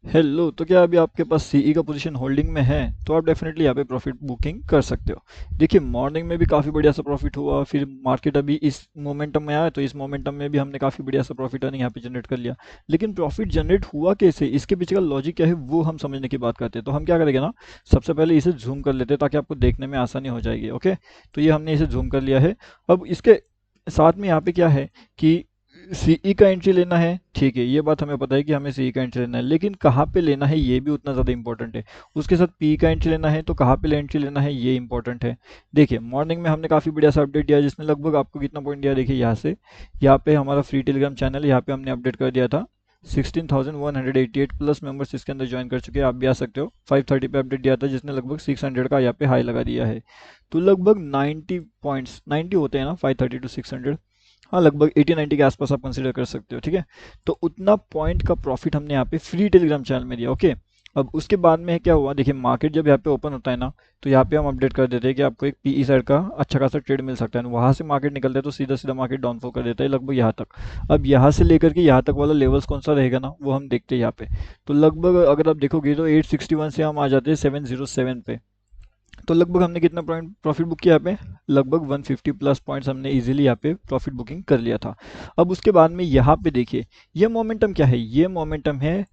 Hello. तो क्या अभी आपके पास सीई का पोजीशन होल्डिंग में है? तो आप डेफिनेटली यहाँ पे प्रॉफिट बुकिंग कर सकते हो। देखिए मॉर्निंग में भी काफ़ी बढ़िया सा प्रॉफिट हुआ, फिर मार्केट अभी इस मोमेंटम में आया तो इस मोमेंटम में भी हमने काफ़ी बढ़िया सा प्रॉफिट अर्निंग यहाँ पे जनरेट कर लिया। लेकिन प्रॉफिट जनरेट हुआ कैसे, इसके पीछे का लॉजिक क्या है वो हम समझने की बात करते हैं। तो हम क्या करेंगे ना, सबसे पहले इसे जूम कर लेते हैं ताकि आपको देखने में आसानी हो जाएगी। ओके, तो ये हमने इसे जूम कर लिया है। अब इसके साथ में यहाँ पे क्या है कि सीई का एंट्री लेना है, ठीक है, ये बात हमें पता है कि हमें सीई का एंट्री लेना है, लेकिन कहाँ पे लेना है ये भी उतना ज़्यादा इंपॉर्टेंट है। उसके साथ पी का एंट्री लेना है, तो कहाँ पे एंट्री लेना है ये इंपॉर्टेंट है। देखिए मॉर्निंग में हमने काफ़ी बढ़िया सा अपडेट दिया जिसने लगभग आपको कितना पॉइंट दिया, देखिए यहाँ से, यहाँ पे हमारा फ्री टेलीग्राम चैनल, यहाँ पे हमने अपडेट कर दिया था 16,188 प्लस मेंबर्स इसके अंदर ज्वाइन कर चुके हैं। आप भी आ सकते हो। 5:30 पे अपडेट दिया था जिसने लगभग 600 का यहाँ पे हाई लगा दिया है। तो लगभग 90 पॉइंट्स, 90 होते हैं ना 530 टू 600, हाँ लगभग 80-90 के आसपास आप कंसीडर कर सकते हो। ठीक है, तो उतना पॉइंट का प्रॉफिट हमने यहाँ पे फ्री टेलीग्राम चैनल में दिया। ओके, अब उसके बाद में क्या हुआ, देखिए मार्केट जब यहाँ पे ओपन होता है ना, तो यहाँ पे हम अपडेट कर देते हैं कि आपको एक पीई साइड का अच्छा खासा ट्रेड मिल सकता है। वहाँ से मार्केट निकलता है तो सीधा सीधा मार्केट डाउनफॉल कर देता है लगभग यहाँ तक। अब यहाँ से लेकर के यहाँ तक वाला लेवल्स कौन सा रहेगा ना, वो हम देखते हैं यहाँ पे। तो लगभग अगर आप देखोगे तो 861 से हम आ जाते हैं 707 पे। तो लगभग हमने कितना पॉइंट प्रॉफिट बुक किया यहाँ पे, लगभग 150 प्लस पॉइंट्स हमने इजीली यहाँ पे प्रॉफिट बुकिंग कर लिया था। अब उसके बाद में यहाँ पे देखिए ये मोमेंटम क्या है, ये मोमेंटम है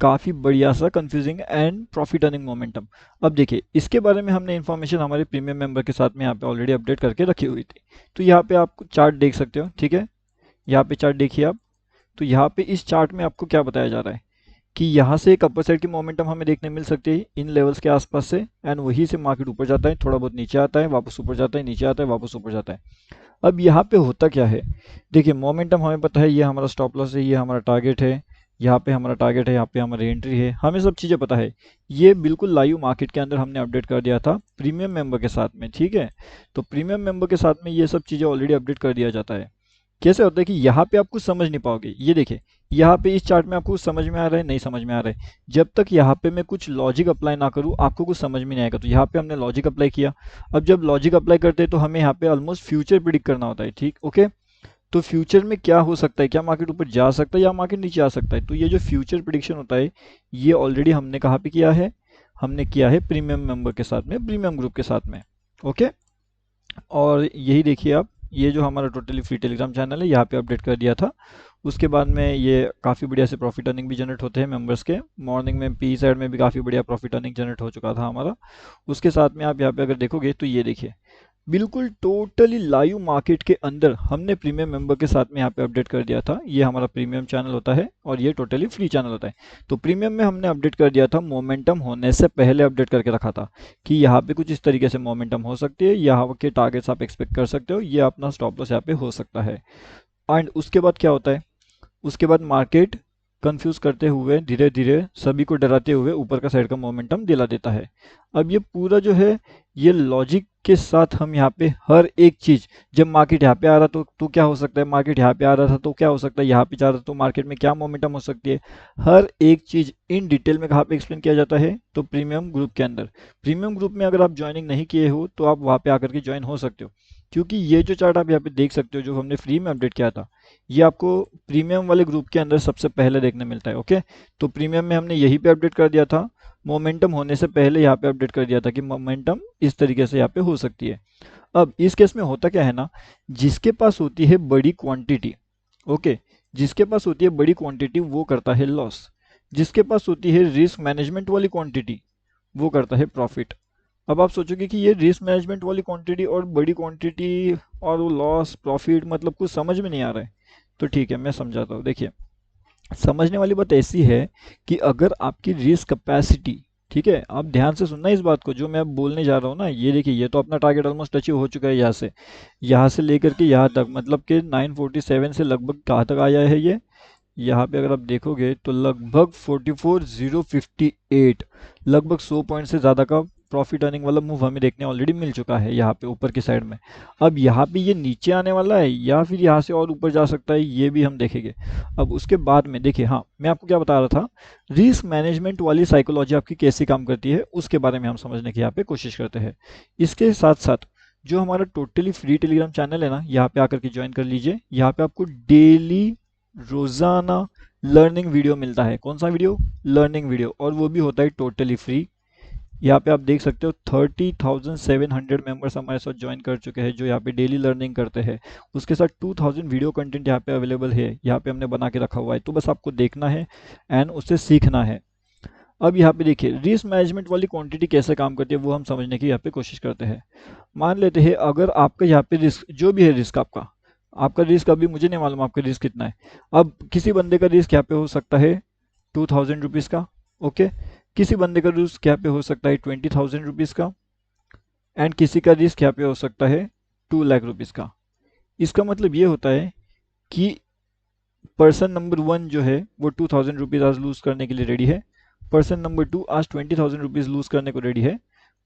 काफ़ी बढ़िया सा confusing and profit earning momentum. अब देखिए इसके बारे में हमने इन्फॉर्मेशन हमारे प्रीमियम मेंबर के साथ में यहाँ पे ऑलरेडी अपडेट करके रखी हुई थी। तो यहाँ पे आप चार्ट देख सकते हो, ठीक है, यहाँ पे चार्ट देखिए आप। तो यहाँ पे इस चार्ट में आपको क्या बताया जा रहा है कि यहाँ से एक अपर साइड की मोमेंटम हमें देखने मिल सकती है इन लेवल्स के आसपास से, एंड वहीं से मार्केट ऊपर जाता है, थोड़ा बहुत नीचे आता है, वापस ऊपर जाता है, नीचे आता है, वापस ऊपर जाता है। अब यहाँ पे होता क्या है, देखिए मोमेंटम हमें पता है, ये हमारा स्टॉप लॉस है, ये हमारा टारगेट है, यहाँ पे हमारा टारगेट है, यहाँ पे हमारी एंट्री है, हमें सब चीज़ें पता है। ये बिल्कुल लाइव मार्केट के अंदर हमने अपडेट कर दिया था प्रीमियम मेंबर के साथ में। ठीक है, तो प्रीमियम मेंबर के साथ में ये सब चीज़ें ऑलरेडी अपडेट कर दिया जाता है। कैसे होता है कि यहाँ पे आप कुछ समझ नहीं पाओगे, ये देखिए यहाँ पे इस चार्ट में आपको कुछ समझ में आ रहा है, नहीं समझ में आ रहा है, जब तक यहाँ पे मैं कुछ लॉजिक अप्लाई ना करूँ आपको कुछ समझ में नहीं आएगा। तो यहाँ पे हमने लॉजिक अप्लाई किया। अब जब लॉजिक अप्लाई करते हैं तो हमें यहाँ पे ऑलमोस्ट फ्यूचर प्रिडिक्ट करना होता है। ठीक, ओके, तो फ्यूचर में क्या हो सकता है, क्या मार्केट ऊपर जा सकता है या मार्केट नीचे आ सकता है। तो ये जो फ्यूचर प्रिडिक्शन होता है ये ऑलरेडी हमने कहाँ पे किया है, हमने किया है प्रीमियम मेंबर के साथ में, प्रीमियम ग्रुप के साथ में। ओके, और यही देखिए आप, ये जो हमारा टोटली फ्री टेलीग्राम चैनल है यहाँ पे अपडेट कर दिया था। उसके बाद में ये काफ़ी बढ़िया से प्रॉफिट अर्निंग भी जनरेट होते हैं मेंबर्स के। मॉर्निंग में पी साइड में भी काफ़ी बढ़िया प्रॉफिट अर्निंग जनरेट हो चुका था हमारा। उसके साथ में आप यहाँ पे अगर देखोगे तो ये देखिए बिल्कुल टोटली लाइव मार्केट के अंदर हमने प्रीमियम मेंबर के साथ में यहाँ पे अपडेट कर दिया था। ये हमारा प्रीमियम चैनल होता है और ये टोटली फ्री चैनल होता है। तो प्रीमियम में हमने अपडेट कर दिया था, मोमेंटम होने से पहले अपडेट करके रखा था कि यहाँ पे कुछ इस तरीके से मोमेंटम हो सकती है, यहाँ के टारगेट्स आप एक्सपेक्ट कर सकते हो, ये अपना स्टॉप लॉस यहाँ पे हो सकता है। एंड उसके बाद क्या होता है, उसके बाद मार्केट कंफ्यूज करते हुए धीरे धीरे सभी को डराते हुए ऊपर का साइड का मोमेंटम दिला देता है। अब ये पूरा जो है ये लॉजिक के साथ हम यहाँ पे हर एक चीज, जब मार्केट यहाँ पे आ रहा तो क्या हो सकता है, मार्केट यहाँ पे आ रहा था तो क्या हो सकता है, यहाँ पे जा रहा था तो मार्केट में क्या मोमेंटम हो सकती है, हर एक चीज इन डिटेल में कहाँ पे एक्सप्लेन किया जाता है, तो प्रीमियम ग्रुप के अंदर। प्रीमियम ग्रुप में अगर आप ज्वाइनिंग नहीं किए हो तो आप वहाँ पे आकर के ज्वाइन हो सकते हो, क्योंकि ये जो चार्ट आप यहाँ पे देख सकते हो जो हमने फ्री में अपडेट किया था ये आपको प्रीमियम वाले ग्रुप के अंदर सबसे पहले देखने मिलता है। ओके, तो प्रीमियम में हमने यही पे अपडेट कर दिया था, मोमेंटम होने से पहले यहाँ पे अपडेट कर दिया था कि मोमेंटम इस तरीके से यहाँ पे हो सकती है। अब इस केस में होता क्या है ना, जिसके पास होती है बड़ी क्वांटिटी, ओके, जिसके पास होती है बड़ी क्वांटिटी वो करता है लॉस, जिसके पास होती है रिस्क मैनेजमेंट वाली क्वांटिटी वो करता है प्रॉफिट। अब आप सोचोगे कि ये रिस्क मैनेजमेंट वाली क्वांटिटी और बड़ी क्वांटिटी और वो लॉस प्रॉफिट मतलब कुछ समझ में नहीं आ रहा है। तो ठीक है मैं समझाता हूँ। देखिए समझने वाली बात ऐसी है कि अगर आपकी रिस्क कैपेसिटी, ठीक है, आप ध्यान से सुनना इस बात को जो मैं अब बोलने जा रहा हूँ ना, ये देखिए ये तो अपना टारगेट ऑलमोस्ट अचीव हो चुका है, यहाँ से लेकर के यहाँ तक मतलब कि 947 से लगभग कहाँ तक आया है ये, यहाँ पे अगर आप देखोगे तो लगभग 44,058, लगभग 100 पॉइंट से ज़्यादा का प्रॉफिट अर्निंग वाला मूव हमें देखने ऑलरेडी मिल चुका है यहाँ पे ऊपर की साइड में। अब यहाँ पे ये नीचे आने वाला है या फिर यहाँ से और ऊपर जा सकता है ये भी हम देखेंगे। अब उसके बाद में देखिए, हाँ मैं आपको क्या बता रहा था, रिस्क मैनेजमेंट वाली साइकोलॉजी आपकी कैसे काम करती है उसके बारे में हम समझने की यहाँ पे कोशिश करते हैं। इसके साथ साथ जो हमारा टोटली फ्री टेलीग्राम चैनल है ना, यहाँ पे आकर के ज्वाइन कर लीजिए। यहाँ पे आपको डेली, रोजाना लर्निंग वीडियो मिलता है। कौन सा वीडियो? लर्निंग वीडियो, और वो भी होता है टोटली फ्री। यहाँ पे आप देख सकते हो 30,700 मेंबर्स हमारे साथ ज्वाइन कर चुके हैं जो यहाँ पे डेली लर्निंग करते हैं। उसके साथ 2000 वीडियो कंटेंट यहाँ पे अवेलेबल है, यहाँ पे हमने बना के रखा हुआ है, तो बस आपको देखना है एंड उससे सीखना है। अब यहाँ पे देखिए रिस्क मैनेजमेंट वाली क्वांटिटी कैसे काम करती है वो हम समझने की यहाँ पे कोशिश करते हैं। मान लेते हैं अगर आपका यहाँ पे रिस्क जो भी है, रिस्क आपका आपका रिस्क अभी मुझे नहीं मालूम आपका रिस्क कितना है। अब किसी बंदे का रिस्क यहाँ पे हो सकता है 2000 रुपीज़ का, ओके। किसी बंदे का रिस्क यहाँ पे हो सकता है 20,000 रुपीज़ का, एंड किसी का रिस्क यहाँ पे हो सकता है 2 लाख रुपीज़ का। इसका मतलब ये होता है कि पर्सन नंबर 1 जो है वो 2000 रुपीज़ आज लूज करने के लिए रेडी है। पर्सन नंबर 2 आज 20,000 रुपीज़ लूज करने को रेडी है।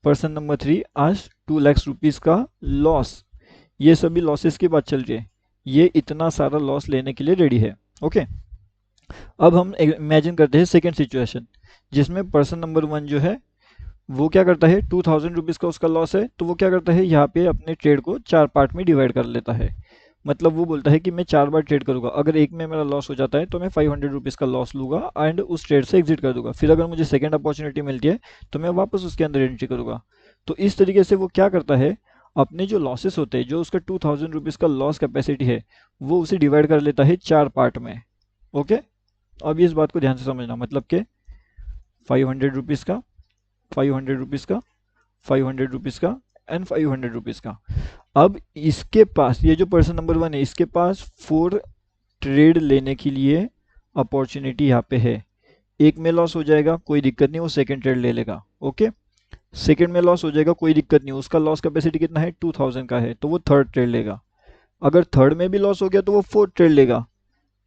पर्सन नंबर 3 आज 2 लाख रुपीज़ का लॉस, ये सभी लॉसेस की बात चल रही है, ये इतना सारा लॉस लेने के लिए रेडी है, ओके। अब हम इमेजिन करते हैं सेकेंड सिचुएशन, जिसमें पर्सन नंबर 1 जो है वो क्या करता है, 2000 रुपीज़ का उसका लॉस है, तो वो क्या करता है यहाँ पे अपने ट्रेड को 4 पार्ट में डिवाइड कर लेता है। मतलब वो बोलता है कि मैं 4 बार ट्रेड करूंगा, अगर एक में मेरा लॉस हो जाता है तो मैं 500 रुपीज़ का लॉस लूंगा एंड उस ट्रेड से एग्जिट कर दूंगा। फिर अगर मुझे सेकेंड अपॉर्चुनिटी मिलती है तो मैं वापस उसके अंदर एंट्री करूंगा। तो इस तरीके से वो क्या करता है, अपने जो लॉसेस होते हैं, जो उसका 2000 रुपीज़ का लॉस कैपेसिटी है, वो उसे डिवाइड कर लेता है 4 पार्ट में, ओके। अब इस बात को ध्यान से समझना, मतलब कि 500 रुपीज़ का, 500 रुपीज़ का, 500 रुपीज़ का एंड 500 रुपीज़ का। अब इसके पास ये जो पर्सन नंबर 1 है, इसके पास 4 ट्रेड लेने के लिए अपॉर्चुनिटी यहाँ पे है। एक में लॉस हो जाएगा कोई दिक्कत नहीं, वो सेकंड ट्रेड ले लेगा, ओके। सेकंड में लॉस हो जाएगा कोई दिक्कत नहीं, उसका लॉस कैपेसिटी कितना है, 2000 का है, तो वो थर्ड ट्रेड लेगा। अगर थर्ड में भी लॉस हो गया तो वो फोर्थ ट्रेड लेगा।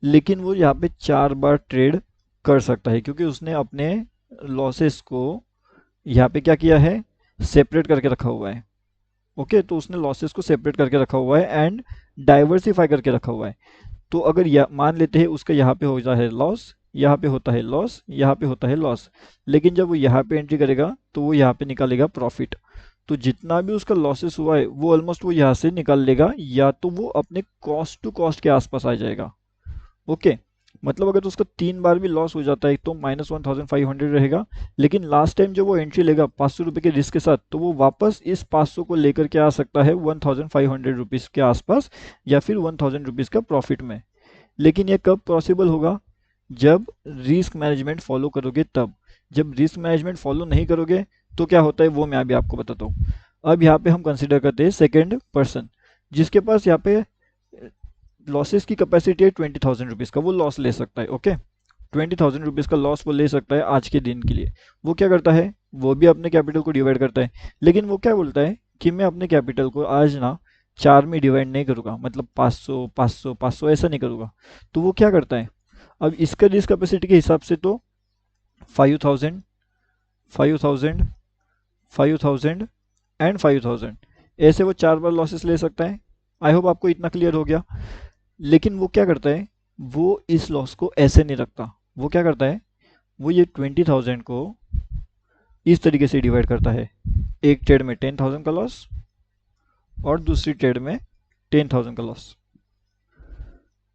लेकिन वो यहाँ पे 4 बार ट्रेड कर सकता है क्योंकि उसने अपने लॉसेस को यहाँ पे क्या किया है, सेपरेट करके रखा हुआ है, ओके। तो उसने लॉसेस को सेपरेट करके रखा हुआ है एंड डाइवर्सिफाई करके रखा हुआ है। तो अगर मान लेते हैं उसका यहाँ पे होता है लॉस, यहाँ पे होता है लॉस, यहाँ पे होता है लॉस, लेकिन जब वो यहाँ पे एंट्री करेगा तो वो यहाँ पे निकालेगा प्रॉफिट। तो जितना भी उसका लॉसेस हुआ है वो ऑलमोस्ट वो यहाँ से निकाल लेगा, या तो वो अपने कॉस्ट टू कॉस्ट के आसपास आ जाएगा, ओके। मतलब अगर तो उसका 3 बार भी लॉस हो जाता है तो -1500 रहेगा। लेकिन लास्ट टाइम जो वो एंट्री लेगा 500 रुपये के रिस्क के साथ, तो वो वापस इस 500 को लेकर के आ सकता है 1500 रुपीज़ के आसपास, या फिर 1000 रुपीज़ का प्रॉफिट में। लेकिन ये कब पॉसिबल होगा, जब रिस्क मैनेजमेंट फॉलो करोगे तब। जब रिस्क मैनेजमेंट फॉलो नहीं करोगे तो क्या होता है वो मैं अभी आपको बताता हूँ। अब यहाँ पे हम कंसिडर करते हैं सेकेंड पर्सन, जिसके पास यहाँ पे लॉसेस की कैपेसिटी है 20,000 रुपीज़ का, वो लॉस ले सकता है, ओके। 20,000 रुपीज़ का लॉस वो ले सकता है आज के दिन के लिए। वो क्या करता है, वो भी अपने कैपिटल को डिवाइड करता है, लेकिन वो क्या बोलता है कि मैं अपने कैपिटल को आज ना 4 में डिवाइड नहीं करूँगा, मतलब 500 500 500 ऐसा नहीं करूँगा। तो वो क्या करता है, अब इसका रिस्क कैपेसिटी के हिसाब से तो 5,000 5,000 5,000 एंड 5,000 ऐसे वो 4 बार लॉसेस ले सकता है। आई होप आपको इतना क्लियर हो गया। लेकिन वो क्या करता है, वो इस लॉस को ऐसे नहीं रखता। वो क्या करता है, वो ये 20,000 को इस तरीके से डिवाइड करता है, एक ट्रेड में 10,000 का लॉस और दूसरी ट्रेड में 10,000 का लॉस।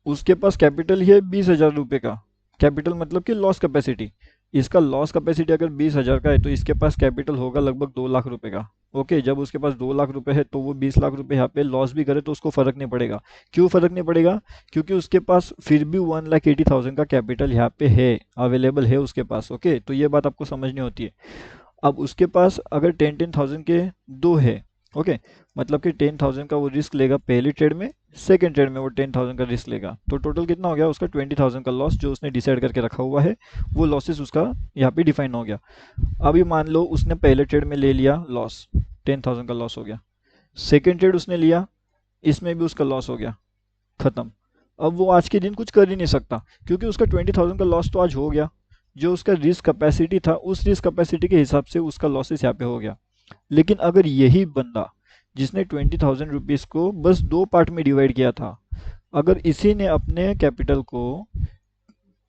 उसके पास कैपिटल ही है 20,000 रुपये का, कैपिटल मतलब कि लॉस कैपेसिटी। इसका लॉस कैपेसिटी अगर 20,000 का है तो इसके पास कैपिटल होगा लगभग 2 लाख रुपए का, ओके। जब उसके पास 2 लाख रुपए है तो वो 20 लाख रुपए यहाँ पे लॉस भी करे तो उसको फर्क नहीं पड़ेगा। क्यों फर्क नहीं पड़ेगा, क्योंकि उसके पास फिर भी 1,80,000 का कैपिटल यहाँ पे है, अवेलेबल है उसके पास, ओके। तो ये बात आपको समझनी होती है। अब उसके पास अगर 10,000 के दो है, ओके, मतलब कि 10,000 का वो रिस्क लेगा पहली ट्रेड में, सेकेंड ट्रेड में वो 10,000 का रिस्क लेगा, तो टोटल कितना हो गया उसका 20,000 का लॉस जो उसने डिसाइड करके रखा हुआ है, वो लॉसेस उसका यहाँ पे डिफाइन हो गया। अभी मान लो उसने पहले ट्रेड में ले लिया लॉस, 10,000 का लॉस हो गया। सेकेंड ट्रेड उसने लिया, इसमें भी उसका लॉस हो गया, खत्म। अब वो आज के दिन कुछ कर ही नहीं सकता क्योंकि उसका 20,000 का लॉस तो आज हो गया। जो उसका रिस्क कैपेसिटी था उस रिस्क कैपेसिटी के हिसाब से उसका लॉसेस यहाँ पे हो गया। लेकिन अगर यही बंदा जिसने 20,000 रुपीज़ को बस 2 पार्ट में डिवाइड किया था, अगर इसी ने अपने कैपिटल को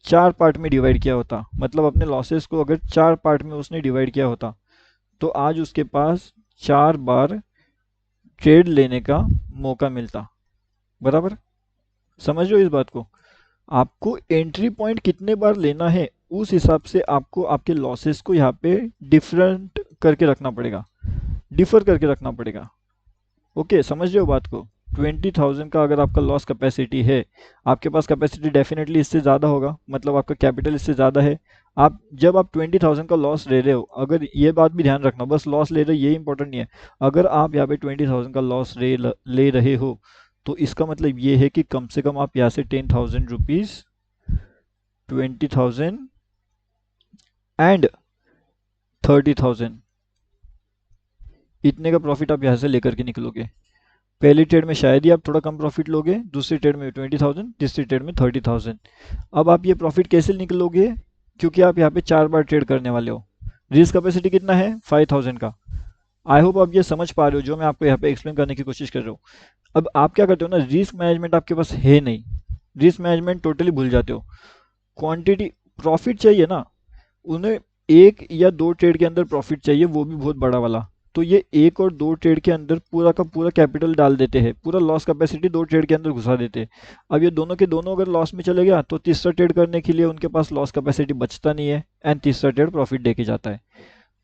4 पार्ट में डिवाइड किया होता, मतलब अपने लॉसेस को अगर 4 पार्ट में उसने डिवाइड किया होता, तो आज उसके पास 4 बार ट्रेड लेने का मौका मिलता, बराबर। समझ रहे हो इस बात को। आपको एंट्री पॉइंट कितने बार लेना है उस हिसाब से आपको आपके लॉसेस को यहाँ पे डिफरेंट करके रखना पड़ेगा, डिफर करके रखना पड़ेगा। ओके, समझ रहे हो बात को? 20,000 का अगर आपका लॉस कैपेसिटी है, आपके पास कैपेसिटी डेफिनेटली इससे ज़्यादा होगा, मतलब आपका कैपिटल इससे ज़्यादा है। आप जब आप 20,000 का लॉस ले रहे हो, अगर ये बात भी ध्यान रखना, बस लॉस ले रहे हो ये इंपॉर्टेंट नहीं है। अगर आप यहाँ पे 20,000 का लॉस ले रहे हो तो इसका मतलब ये है कि कम से कम आप यहाँ से 10,000 रुपीज़, 20,000 एंड 30,000 इतने का प्रॉफिट आप यहाँ से लेकर के निकलोगे। पहली ट्रेड में शायद ही आप थोड़ा कम प्रॉफिट लोगे, दूसरी ट्रेड में 20,000, तीसरी ट्रेड में 30,000। अब आप ये प्रॉफिट कैसे निकलोगे? क्योंकि आप यहाँ पे 4 बार ट्रेड करने वाले हो। रिस्क कैपेसिटी कितना है? 5,000 का। आई होप आप ये समझ पा रहे हो जो मैं आपको यहाँ पे एक्सप्लेन करने की कोशिश कर रहा हूँ। अब आप क्या करते हो ना, रिस्क मैनेजमेंट आपके पास है नहीं, रिस्क मैनेजमेंट टोटली भूल जाते हो। क्वांटिटी प्रॉफिट चाहिए ना, उन्हें 1 या 2 ट्रेड के अंदर प्रॉफिट चाहिए, वो भी बहुत बड़ा वाला। तो ये 1 और 2 ट्रेड के अंदर पूरा का पूरा कैपिटल डाल देते हैं, पूरा लॉस कैपेसिटी 2 ट्रेड के अंदर घुसा देते हैं। अब ये दोनों के दोनों अगर लॉस में चले गया तो तीसरा ट्रेड करने के लिए उनके पास लॉस कैपेसिटी बचता नहीं है, एंड तीसरा ट्रेड प्रॉफिट दे के जाता है।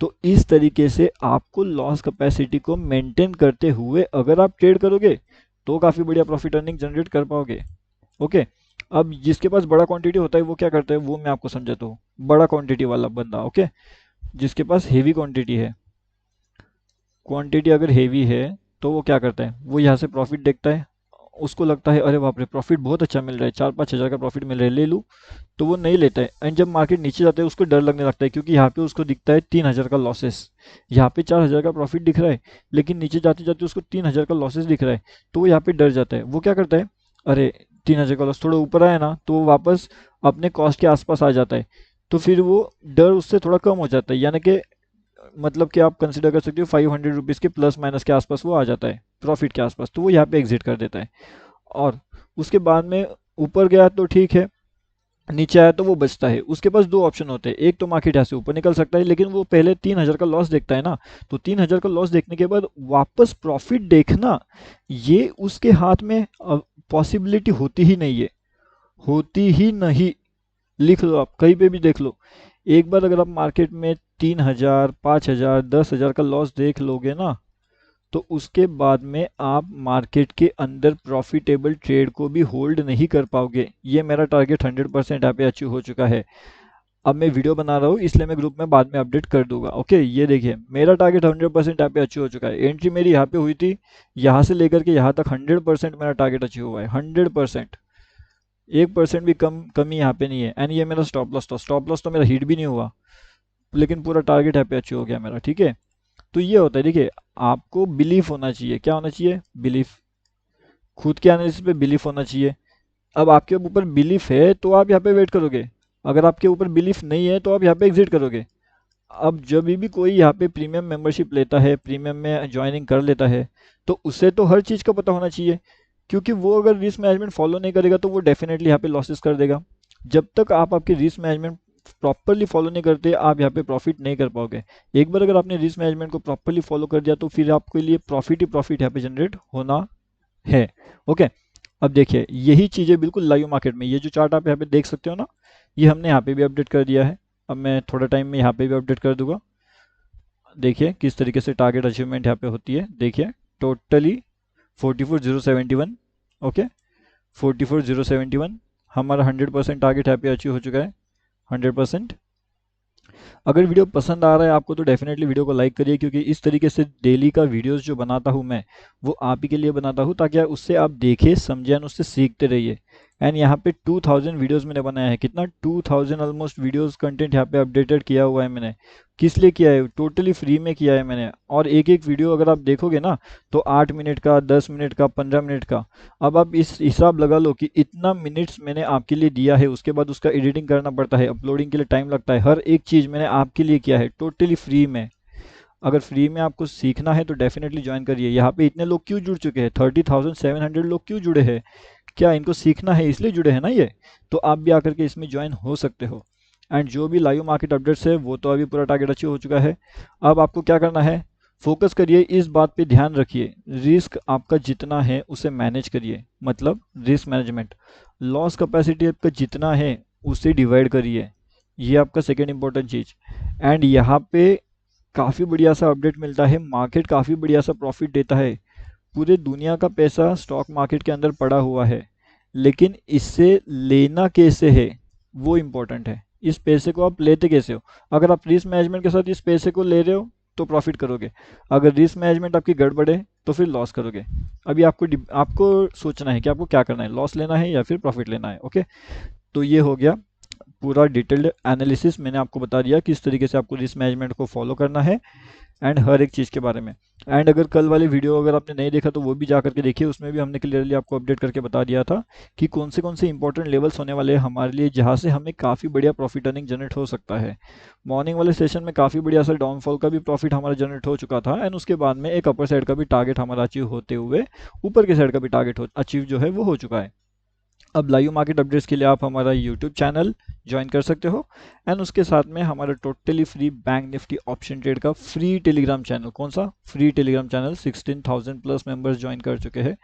तो इस तरीके से आपको लॉस कैपेसिटी को मेंटेन करते हुए अगर आप ट्रेड करोगे तो काफ़ी बढ़िया प्रॉफिट अर्निंग जनरेट कर पाओगे। ओके, अब जिसके पास बड़ा क्वांटिटी होता है वो क्या करता है वो मैं आपको समझाता हूँ। बड़ा क्वांटिटी वाला बंदा, ओके, जिसके पास हेवी क्वांटिटी है, क्वांटिटी अगर हेवी है तो वो क्या करता है, वो यहाँ से प्रॉफिट देखता है, उसको लगता है अरे बाप रे प्रॉफिट बहुत अच्छा मिल रहा है, 4-5 हज़ार का प्रॉफिट मिल रहा है, ले लूँ। तो वो नहीं लेता है, एंड जब मार्केट नीचे जाता है उसको डर लगने लगता है, क्योंकि यहाँ पे उसको दिखता है 3,000 का लॉसेस। यहाँ पे 4,000 का प्रॉफिट दिख रहा है, लेकिन नीचे जाते जाते उसको 3,000 का लॉसेस दिख रहा है। तो वो यहाँ पे डर जाता है, वो क्या करता है, अरे 3,000 का लॉस थोड़ा ऊपर आया ना, तो वो वापस अपने कॉस्ट के आसपास आ जाता है। तो फिर वो डर उससे थोड़ा कम हो जाता है, यानी कि मतलब कि आप कंसिडर कर सकते हो 500 रुपीज़ के प्लस माइनस के आसपास वो आ जाता है, प्रॉफिट के आसपास। तो वो यहाँ पे एग्जिट कर देता है, और उसके बाद में ऊपर गया तो ठीक है, नीचे आया तो वो बचता है। उसके पास 2 ऑप्शन होते हैं, एक तो मार्केट यहाँ से ऊपर निकल सकता है, लेकिन वो पहले 3,000 का लॉस देखता है ना, तो 3,000 का लॉस देखने के बाद वापस प्रॉफिट देखना ये उसके हाथ में पॉसिबिलिटी होती ही नहीं है, होती ही नहीं। लिख लो, आप कहीं पे भी देख लो। एक बार अगर आप मार्केट में 3,000, 5,000, 10,000 का लॉस देख लोगे ना, तो उसके बाद में आप मार्केट के अंदर प्रॉफिटेबल ट्रेड को भी होल्ड नहीं कर पाओगे। ये मेरा टारगेट 100% यहाँ पे अचीव हो चुका है। अब मैं वीडियो बना रहा हूँ इसलिए मैं ग्रुप में बाद में अपडेट कर दूंगा। ओके, ये देखिए मेरा टारगेट 100% यहाँ पे अचीव हो चुका है। एंट्री मेरी यहाँ पे हुई थी, यहाँ से लेकर के यहाँ तक 100% मेरा टारगेट अचीव हुआ है, 100%। 1% भी कमी यहाँ पे नहीं है। एंड ये मेरा स्टॉप लॉस था, स्टॉप लॉस तो मेरा हिट भी नहीं हुआ, लेकिन पूरा टारगेट यहाँ पे अचीव हो गया मेरा। ठीक है, तो ये होता है, देखिए आपको बिलीफ होना चाहिए। क्या होना चाहिए? बिलीफ, खुद के एनालिसिस पे बिलीफ होना चाहिए। अब आपके ऊपर बिलीफ है तो आप यहाँ पे वेट करोगे, अगर आपके ऊपर बिलीफ नहीं है तो आप यहाँ पे एग्जिट करोगे। अब जब भी कोई यहाँ पे प्रीमियम मेंबरशिप लेता है, प्रीमियम में ज्वाइनिंग कर लेता है, तो उसे तो हर चीज़ का पता होना चाहिए, क्योंकि वो अगर रिस्क मैनेजमेंट फॉलो नहीं करेगा तो वो डेफिनेटली यहाँ पे लॉसेस कर देगा। जब तक आप आपके रिस्क मैनेजमेंट प्रॉपरली फॉलो नहीं करते आप यहाँ पे प्रॉफिट नहीं कर पाओगे। एक बार अगर आपने रिस्क मैनेजमेंट को प्रॉपरली फॉलो कर दिया तो फिर आपके लिए प्रॉफिट ही प्रॉफिट यहाँ पे जनरेट होना है। ओके, अब देखिए यही चीज़ें बिल्कुल लाइव मार्केट में, ये जो चार्ट आप यहाँ पे देख सकते हो ना, ये हमने यहाँ पे भी अपडेट कर दिया है। अब मैं थोड़ा टाइम में यहाँ पे भी अपडेट कर दूंगा। देखिए किस तरीके से टारगेट अचीवमेंट यहाँ पे होती है। देखिए टोटली 44,071, ओके, 44,071 हमारा 100% टारगेट यहाँ पे अचीव हो चुका है, 100%। अगर वीडियो पसंद आ रहा है आपको तो डेफिनेटली वीडियो को लाइक करिए, क्योंकि इस तरीके से डेली का वीडियोस जो बनाता हूँ मैं वो आप ही के लिए बनाता हूँ, ताकि उससे आप देखें समझें और उससे सीखते रहिए। एंड यहाँ पे 2000 वीडियोस मैंने बनाया है, कितना 2000 ऑलमोस्ट वीडियोस कंटेंट यहाँ पे अपडेटेड किया हुआ है मैंने। किस लिए किया है? टोटली फ्री में किया है मैंने। और एक एक वीडियो अगर आप देखोगे ना तो 8 मिनट का, 10 मिनट का, 15 मिनट का। अब आप इस हिसाब लगा लो कि इतना मिनट्स मैंने आपके लिए दिया है, उसके बाद उसका एडिटिंग करना पड़ता है, अपलोडिंग के लिए टाइम लगता है, हर एक चीज़ मैंने आपके लिए किया है टोटली फ्री में। अगर फ्री में आपको सीखना है तो डेफिनेटली ज्वाइन करिए। यहाँ पे इतने लोग क्यों जुड़ चुके हैं, 30,700 लोग क्यों जुड़े हैं? क्या इनको सीखना है इसलिए जुड़े हैं ना ये? तो आप भी आकर के इसमें ज्वाइन हो सकते हो। एंड जो भी लाइव मार्केट अपडेट्स है वो तो अभी पूरा टारगेट अचीव हो चुका है। अब आपको क्या करना है, फोकस करिए, इस बात पे ध्यान रखिए, रिस्क आपका जितना है उसे मैनेज करिए, मतलब रिस्क मैनेजमेंट। लॉस कैपेसिटी आपका जितना है उसे डिवाइड करिए, ये आपका सेकेंड इंपॉर्टेंट चीज। एंड यहाँ पे काफ़ी बढ़िया सा अपडेट मिलता है, मार्केट काफ़ी बढ़िया सा प्रॉफिट देता है। पूरे दुनिया का पैसा स्टॉक मार्केट के अंदर पड़ा हुआ है, लेकिन इससे लेना कैसे है वो इम्पोर्टेंट है। इस पैसे को आप लेते कैसे हो? अगर आप रिस्क मैनेजमेंट के साथ इस पैसे को ले रहे हो तो प्रॉफिट करोगे, अगर रिस्क मैनेजमेंट आपकी गड़बड़ है तो फिर लॉस करोगे। अभी आपको सोचना है कि आपको क्या करना है, लॉस लेना है या फिर प्रॉफिट लेना है। ओके, तो ये हो गया पूरा डिटेल्ड एनालिसिस, मैंने आपको बता दिया किस तरीके से आपको रिस्क मैनेजमेंट को फॉलो करना है एंड हर एक चीज़ के बारे में। एंड अगर कल वाली वीडियो अगर आपने नहीं देखा तो वो भी जा करके देखिए, उसमें भी हमने क्लियरली आपको अपडेट करके बता दिया था कि कौन से इंपॉर्टेंट लेवल्स होने वाले हैं हमारे लिए, जहाँ से हमें काफ़ी बढ़िया प्रॉफिट अर्निंग जनरेट हो सकता है। मॉर्निंग वाले सेशन में काफ़ी बढ़िया सा डाउनफॉल का भी प्रॉफिट हमारा जनरेट हो चुका था, एंड उसके बाद में एक अपर साइड का भी टारगेट हमारा अचीव होते हुए ऊपर के साइड का भी टारगेट अचीव जो है वो हो चुका है। अब लाइव मार्केट अपडेट्स के लिए आप हमारा यूट्यूब चैनल ज्वाइन कर सकते हो, एंड उसके साथ में हमारा totally free bank Nifty option trade का फ्री टेलीग्राम चैनल, कौन सा free Telegram channel, 16,000 plus members join कर चुके हैं,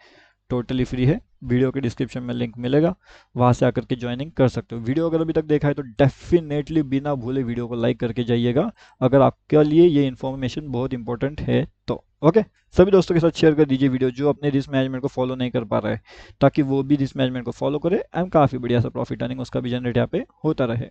टोटली फ्री है। वीडियो के डिस्क्रिप्शन में लिंक मिलेगा, वहां से आकर के ज्वाइनिंग कर सकते हो। वीडियो अगर अभी तक देखा है तो डेफिनेटली बिना भूले वीडियो को लाइक करके जाइएगा, अगर आपके लिए ये इन्फॉर्मेशन बहुत इंपॉर्टेंट है तो। ओके, सभी दोस्तों के साथ शेयर कर दीजिए वीडियो जो अपने रिस्क मैनेजमेंट को फॉलो नहीं कर पा रहा है, ताकि वो भी रिस्क मैनेजमेंट को फॉलो करे एंड काफ़ी बढ़िया सा प्रॉफिट अर्निंग उसका भी जनरेट यहाँ पे होता रहे।